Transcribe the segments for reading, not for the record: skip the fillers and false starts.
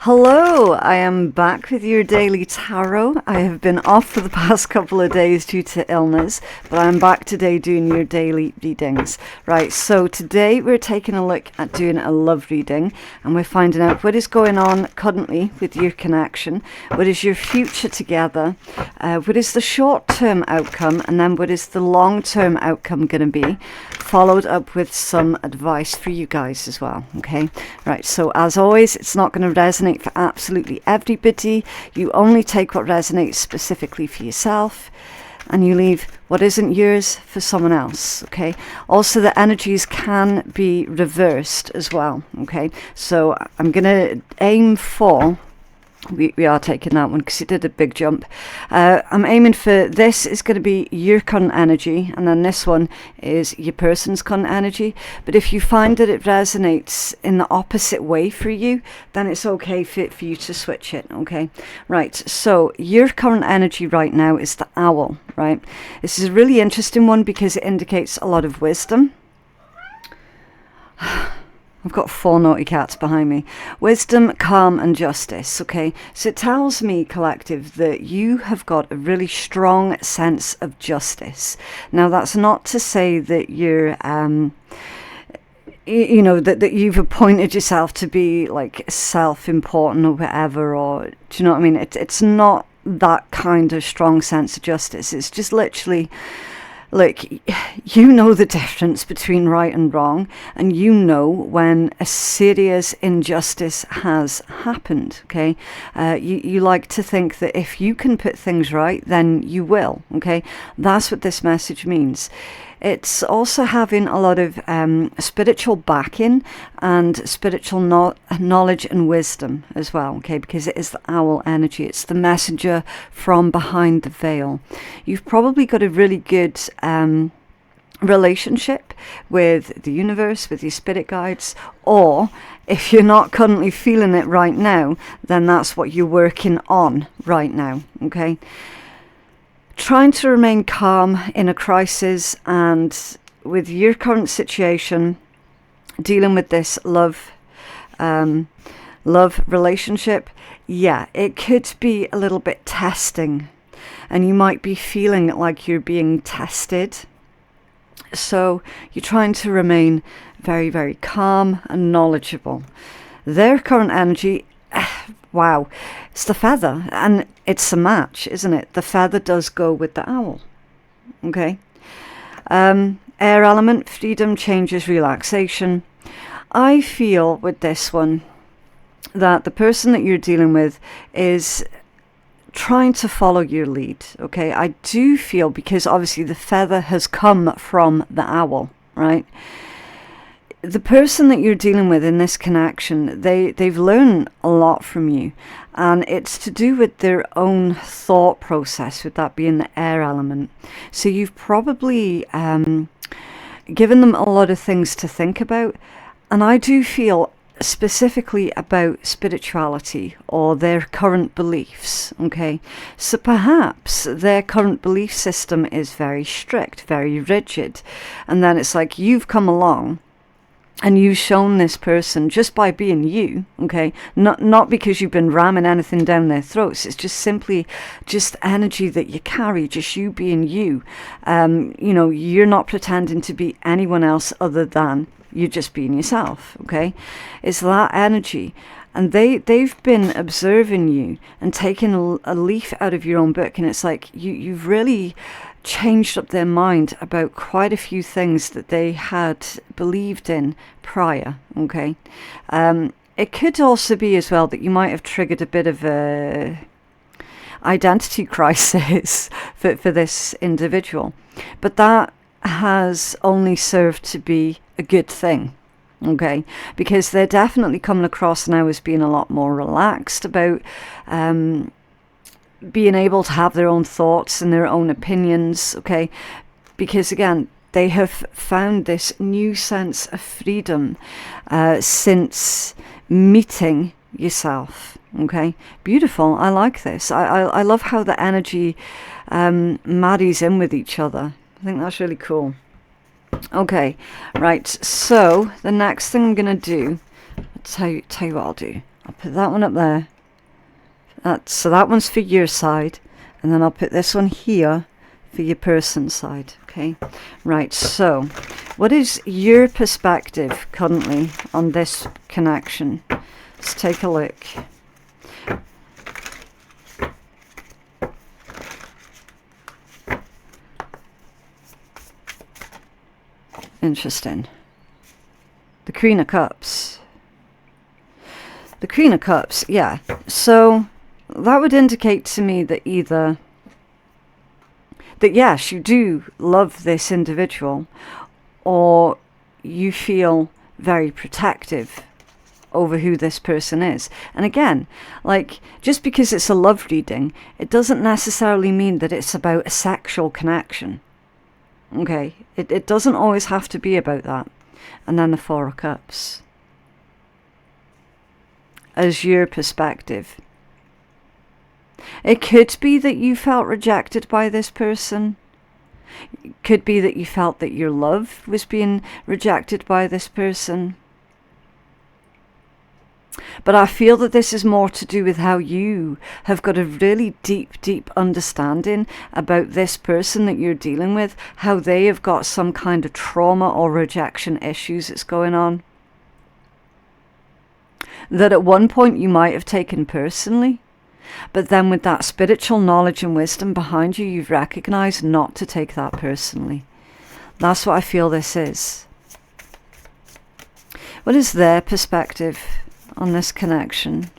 Hello, I am back with your daily tarot. I have been off for the past couple of days due to illness, but I'm back today doing your daily readings. Right, so today we're taking a look at doing a love reading, and we're finding out what is going on currently with your connection, what is your future together, what is the short-term outcome, and then what is the long-term outcome going to be, followed up with some advice for you guys as well. Okay, right, so as always, it's not going to resonate for absolutely everybody. You only take what resonates specifically for yourself, and you leave what isn't yours for someone else. Okay, also the energies can be reversed as well. Okay, so I'm gonna aim for, we are taking that one because it did a big jump. I'm aiming for, this is going to be your current energy, and then this one is your person's current energy. But if you find that it resonates in the opposite way for you, then it's okay for you to switch it. Okay, right, so your current energy right now is the owl. Right, this is a really interesting one because it indicates a lot of wisdom. I've got 4 naughty cats behind me. Wisdom, calm, and justice. Okay, so it tells me, collective, that you have got a really strong sense of justice. Now, that's not to say that you're, you know, that you've appointed yourself to be like self-important or whatever, or do you know what I mean? It's not that kind of strong sense of justice. It's just literally, look, you know the difference between right and wrong, and you know when a serious injustice has happened. Okay, you like to think that if you can put things right, then you will. Okay, that's what this message means. It's also having a lot of spiritual backing and spiritual knowledge and wisdom as well, okay, because it is the owl energy. It's the messenger from behind the veil. You've probably got a really good relationship with the universe, with your spirit guides, or if you're not currently feeling it right now, then that's what you're working on right now, okay? Trying to remain calm in a crisis, and with your current situation, dealing with this love relationship, yeah, it could be a little bit testing, and you might be feeling like you're being tested. So you're trying to remain very, very calm and knowledgeable. Their current energy, wow, it's the feather, and it's a match, isn't it? The feather does go with the owl. Okay. Air element, freedom, changes, relaxation. I feel with this one that the person that you're dealing with is trying to follow your lead. Okay, I do feel, because obviously the feather has come from the owl, right? The person that you're dealing with in this connection, they've learned a lot from you, and it's to do with their own thought process, with that being the air element. So you've probably given them a lot of things to think about, and I do feel specifically about spirituality or their current beliefs. Okay, so perhaps their current belief system is very strict, very rigid, and then it's like you've come along and you've shown this person, just by being you, okay, not because you've been ramming anything down their throats, it's just simply just energy that you carry, just you being you. You know, you're not pretending to be anyone else other than you're just being yourself, okay? It's that energy. And they've been observing you and taking a leaf out of your own book, and it's like you've really changed up their mind about quite a few things that they had believed in prior, okay? It could also be as well that you might have triggered a bit of a identity crisis for this individual, but that has only served to be a good thing, okay? Because they're definitely coming across now as being a lot more relaxed about being able to have their own thoughts and their own opinions, okay? Because again, they have found this new sense of freedom since meeting yourself, okay? Beautiful. I like this. I love how the energy marries in with each other. I think that's really cool. Okay, right, so the next thing I'm going to do, tell you what I'll do. I'll put that one up there. So that one's for your side. And then I'll put this one here for your person's side. Okay. Right. So what is your perspective currently on this connection? Let's take a look. Interesting. The Queen of Cups. The Queen of Cups, yeah. So that would indicate to me that either that yes, you do love this individual, or you feel very protective over who this person is. And again, like, just because it's a love reading, it doesn't necessarily mean that it's about a sexual connection. Okay, it doesn't always have to be about that. And then the Four of Cups as your perspective. It could be that you felt rejected by this person. It could be that you felt that your love was being rejected by this person. But I feel that this is more to do with how you have got a really deep understanding about this person that you're dealing with, how they have got some kind of trauma or rejection issues that's going on, that at one point you might have taken personally, but then with that spiritual knowledge and wisdom behind you, you've recognized not to take that personally. That's what I feel this is. What is their perspective on this connection?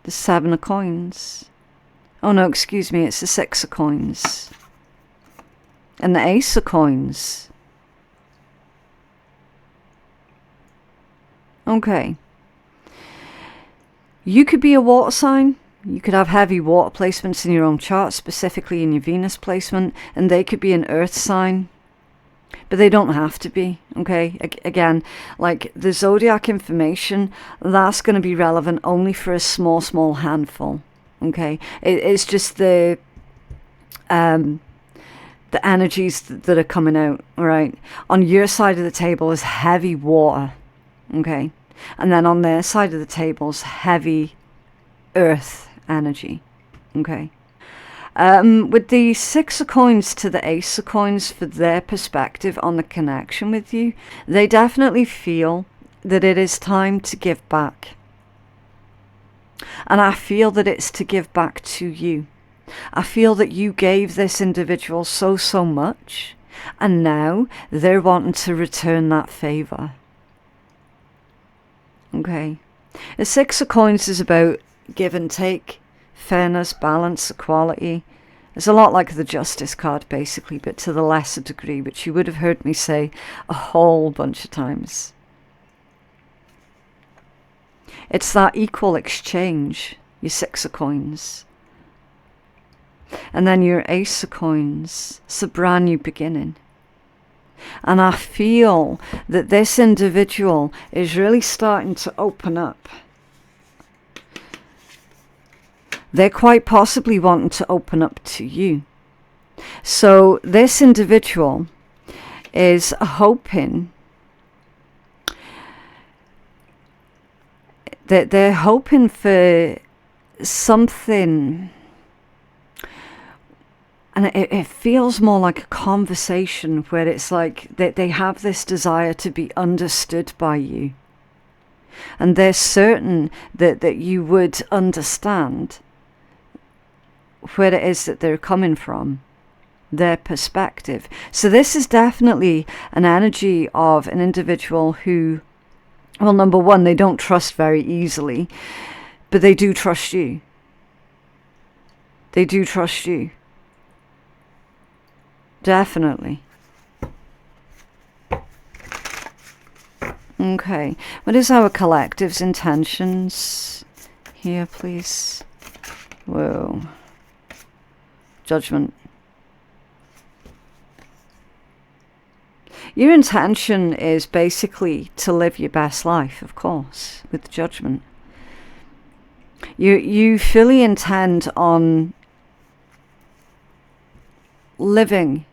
The Seven of Coins. Oh no, excuse me, it's the Six of Coins. And the Ace of Coins. Okay. You could be a water sign. You could have heavy water placements in your own chart, specifically in your Venus placement, and they could be an earth sign. But they don't have to be, okay? Again, like the zodiac information, that's going to be relevant only for a small handful, okay? It's just the energies that are coming out, all right? On your side of the table is heavy water, okay? And then on their side of the table is heavy earth energy, okay? With the Six of Coins to the Ace of Coins for their perspective on the connection with you, they definitely feel that it is time to give back. And I feel that it's to give back to you. I feel that you gave this individual so much, and now they're wanting to return that favor. Okay. The Six of Coins is about give and take, fairness, balance, equality. It's a lot like the Justice card, basically, but to the lesser degree, which you would have heard me say a whole bunch of times. It's that equal exchange, your Six of Coins. And then your Ace of Coins. It's a brand new beginning. And I feel that this individual is really starting to open up. They're quite possibly wanting to open up to you. So this individual is hoping that they're hoping for something. And it feels more like a conversation where it's like they have this desire to be understood by you. And they're certain that you would understand where it is that they're coming from, their perspective. So this is definitely an energy of an individual who, well, number one, they don't trust very easily, but they do trust you. They do trust you. Definitely. Okay. What is our collective's intentions here, please? Whoa. Judgment. Your intention is basically to live your best life, of course, with Judgment. You fully intend on living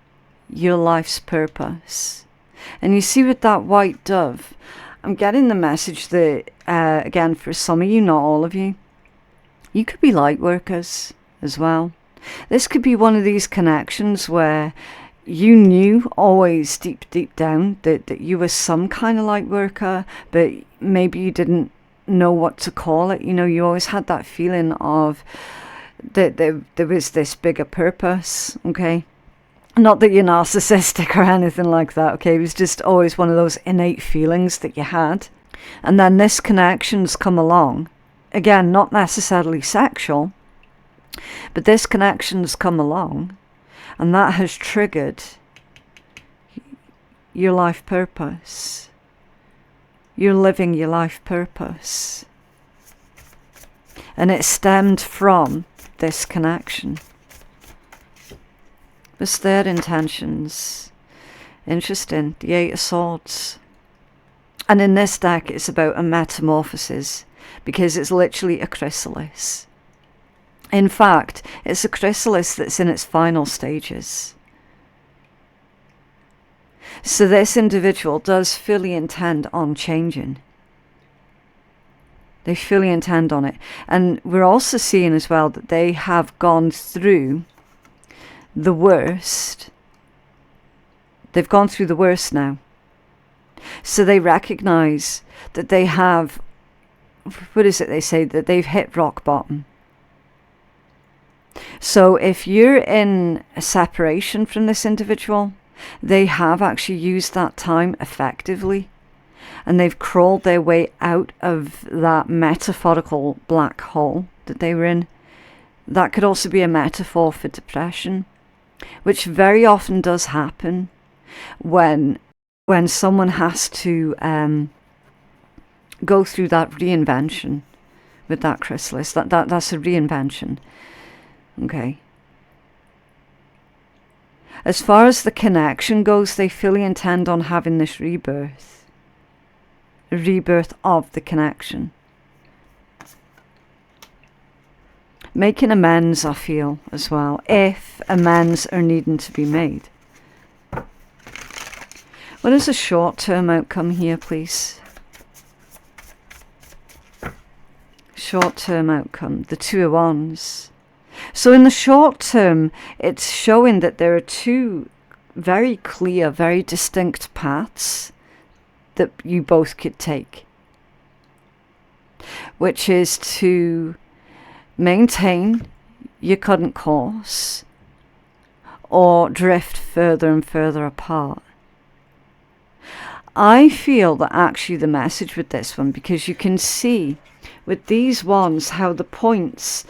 your life's purpose. And you see with that white dove, I'm getting the message that, again, for some of you, not all of you, you could be light workers as well. This could be one of these connections where you knew always deep down that you were some kind of light worker, but maybe you didn't know what to call it. You know, you always had that feeling of that there was this bigger purpose, okay? Not that you're narcissistic or anything like that, okay? It was just always one of those innate feelings that you had. And then this connection's come along. Again, not necessarily sexual, but this connection's come along, and that has triggered your life purpose. You're living your life purpose. And it stemmed from this connection. What's their intentions? Interesting. The Eight of Swords. And in this deck, it's about a metamorphosis, because it's literally a chrysalis. In fact, it's a chrysalis that's in its final stages. So this individual does fully intend on changing. They fully intend on it. And we're also seeing as well that they have gone through the worst. They've gone through the worst now. So they recognize that they have, what is it they say, that they've hit rock bottom. So if you're in a separation from this individual, they have actually used that time effectively, and they've crawled their way out of that metaphorical black hole that they were in. That could also be a metaphor for depression, which very often does happen when someone has to go through that reinvention with that chrysalis. That's a reinvention. Okay. As far as the connection goes, they fully intend on having this rebirth. A rebirth of the connection. Making amends, I feel, as well, if amends are needing to be made. What is a short-term outcome here, please? Short-term outcome, the Two of Wands. So in the short term, it's showing that there are two very clear, very distinct paths that you both could take, which is to maintain your current course or drift further and further apart. I feel that actually the message with this one, because you can see with these wands how the points,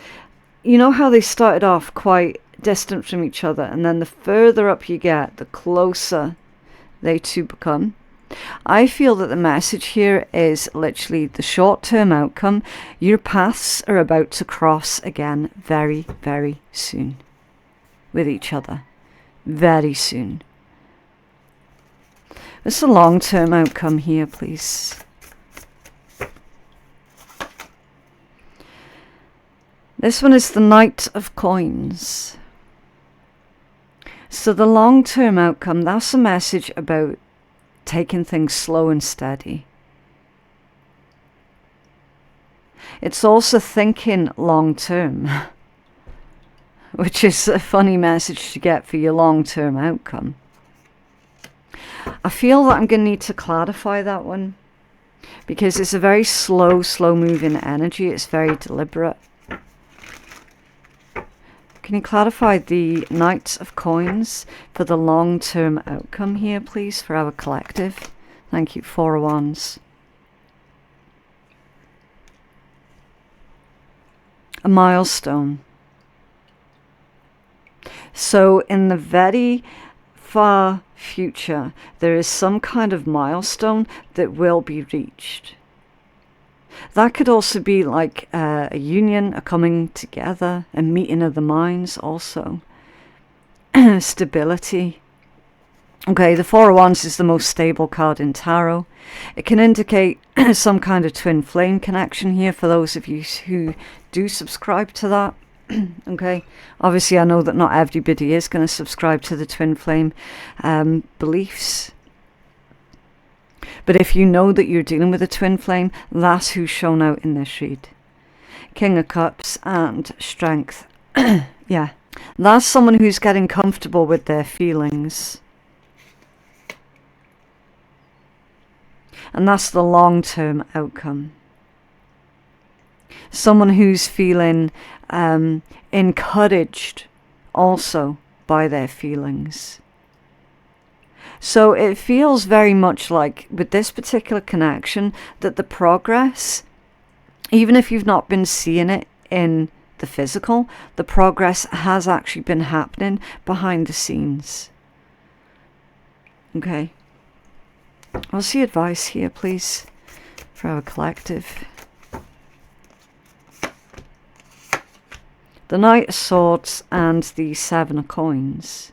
you know how they started off quite distant from each other, and then the further up you get, the closer they two become. I feel that the message here is literally the short-term outcome. Your paths are about to cross again very, very soon with each other. Very soon. What's the long-term outcome here, please? This one is the Knight of Coins. So the long-term outcome, that's a message about taking things slow and steady. It's also thinking long-term, which is a funny message to get for your long-term outcome. I feel that I'm going to need to clarify that one, because it's a very slow-moving energy. It's very deliberate. Can you clarify the Knight of Coins for the long-term outcome here, please, for our collective? Thank you. Four of Wands. A milestone. So in the very far future, there is some kind of milestone that will be reached. That could also be like a union, a coming together, a meeting of the minds also. Stability. Okay, the Four of Wands is the most stable card in tarot. It can indicate some kind of twin flame connection here for those of you who do subscribe to that. Okay, obviously I know that not everybody is going to subscribe to the twin flame beliefs. But if you know that you're dealing with a twin flame, that's who's shown out in this read. King of Cups and Strength. Yeah. That's someone who's getting comfortable with their feelings. And that's the long-term outcome. Someone who's feeling encouraged also by their feelings. So it feels very much like, with this particular connection, that the progress, even if you've not been seeing it in the physical, the progress has actually been happening behind the scenes. Okay. What's the advice here, please, for our collective? The Knight of Swords and the Seven of Coins.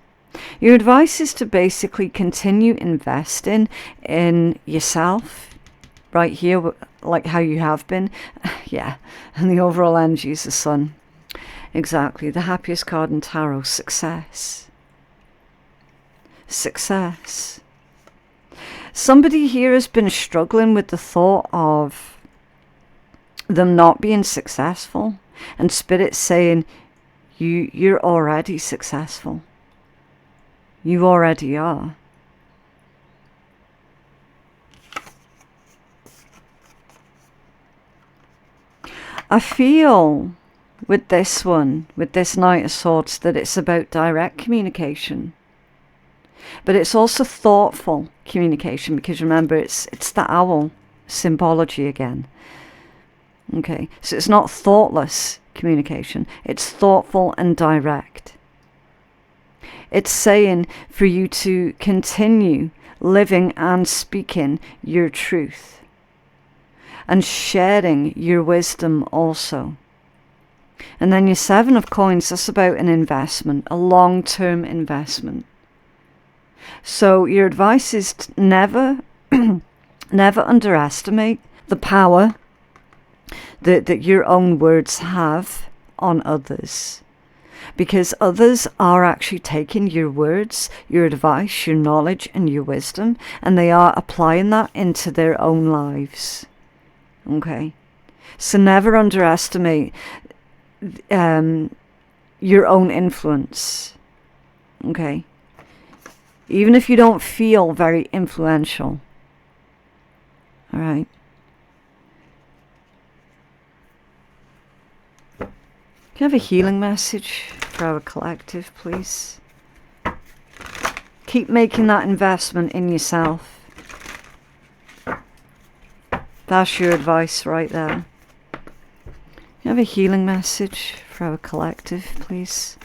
Your advice is to basically continue investing in yourself, right here, like how you have been. Yeah, and the overall energy is the Sun. Exactly, the happiest card in tarot, success. Success. Somebody here has been struggling with the thought of them not being successful, and Spirit's saying, you're already successful. You already are. I feel with this one, with this Knight of Swords, that it's about direct communication. But it's also thoughtful communication, because remember, it's the owl symbology again. Okay, so it's not thoughtless communication. It's thoughtful and direct. It's saying for you to continue living and speaking your truth. And sharing your wisdom also. And then your Seven of Coins, that's about an investment, a long-term investment. So your advice is to never underestimate the power that your own words have on others. Because others are actually taking your words, your advice, your knowledge and your wisdom, and they are applying that into their own lives. Okay, so never underestimate your own influence. Okay, even if you don't feel very influential. All right. Can you have a healing message for our collective, please? Keep making that investment in yourself. That's your advice right there. You have a healing message for our collective, please.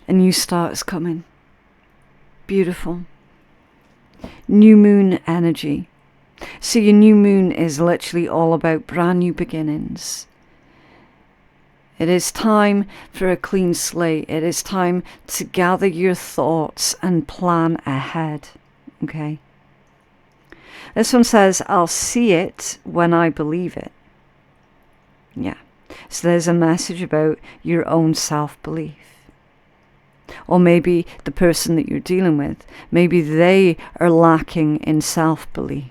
A new start is coming. Beautiful. New moon energy. So your new moon is literally all about brand new beginnings. It is time for a clean slate. It is time to gather your thoughts and plan ahead. Okay. This one says, I'll see it when I believe it. Yeah. So there's a message about your own self-belief. Or maybe the person that you're dealing with, maybe they are lacking in self-belief.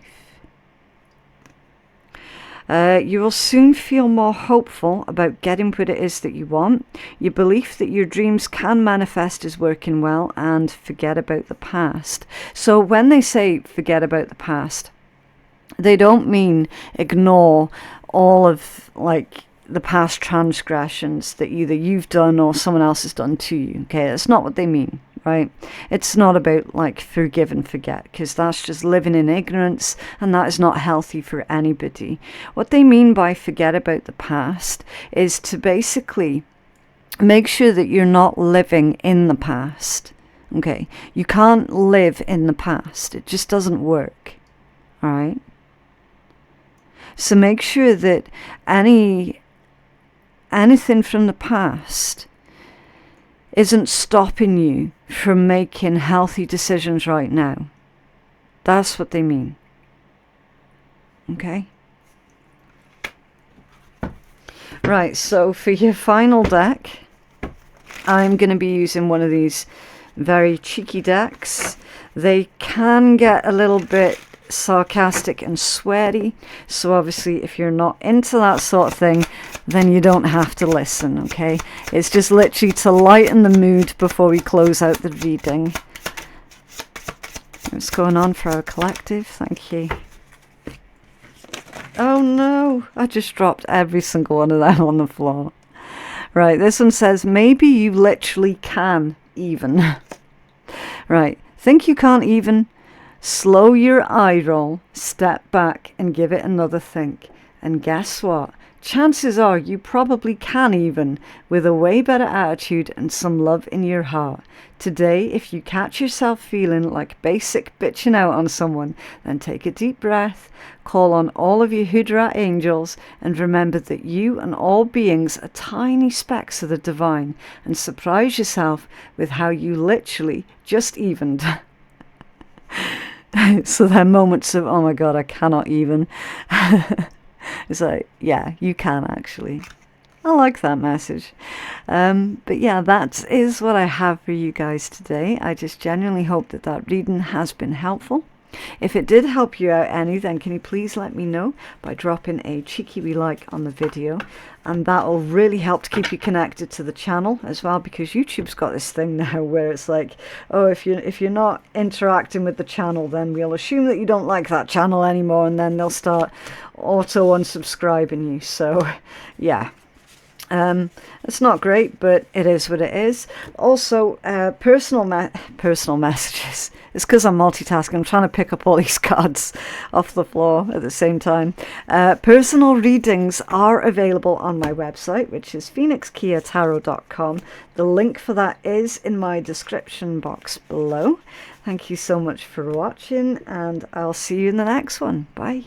You will soon feel more hopeful about getting what it is that you want. Your belief that your dreams can manifest is working well, and forget about the past. So when they say forget about the past, they don't mean ignore all of like the past transgressions that either you've done or someone else has done to you. Okay, that's not what they mean. Right? It's not about like forgive and forget, because that's just living in ignorance, and that is not healthy for anybody. What they mean by forget about the past is to basically make sure that you're not living in the past. Okay, you can't live in the past. It just doesn't work. All right. So make sure that anything from the past isn't stopping you from making healthy decisions right now. That's what they mean. Okay? Right, so for your final deck, I'm going to be using one of these very cheeky decks. They can get a little bit sarcastic and sweary, so obviously if you're not into that sort of thing, then you don't have to listen, okay? It's just literally to lighten the mood before we close out the reading. What's going on for our collective? Thank you. Oh no, I just dropped every single one of them on the floor. Right, this one says, maybe you literally can even. Right, think you can't even? Slow your eye roll, step back and give it another think. And guess what? Chances are you probably can even, with a way better attitude and some love in your heart. Today, if you catch yourself feeling like basic bitching out on someone, then take a deep breath, call on all of your Hudra angels, and remember that you and all beings are tiny specks of the divine, and surprise yourself with how you literally just evened. So there are moments of, oh my god, I cannot even. It's like, yeah, you can actually. I like that message. But yeah, that is what I have for you guys today. I just genuinely hope that that reading has been helpful. If it did help you out any, then can you please let me know by dropping a cheeky wee like on the video, and that will really help to keep you connected to the channel as well, because YouTube's got this thing now where it's like, oh, if you're not interacting with the channel, then we'll assume that you don't like that channel anymore, and then they'll start auto unsubscribing you. So yeah, it's not great, but it is what it is. Also, personal messages. It's because I'm multitasking. I'm trying to pick up all these cards off the floor at the same time. Personal readings are available on my website, which is phoenixkeiatarot.com. The link for that is in my description box below. Thank you so much for watching, and I'll see you in the next one. Bye.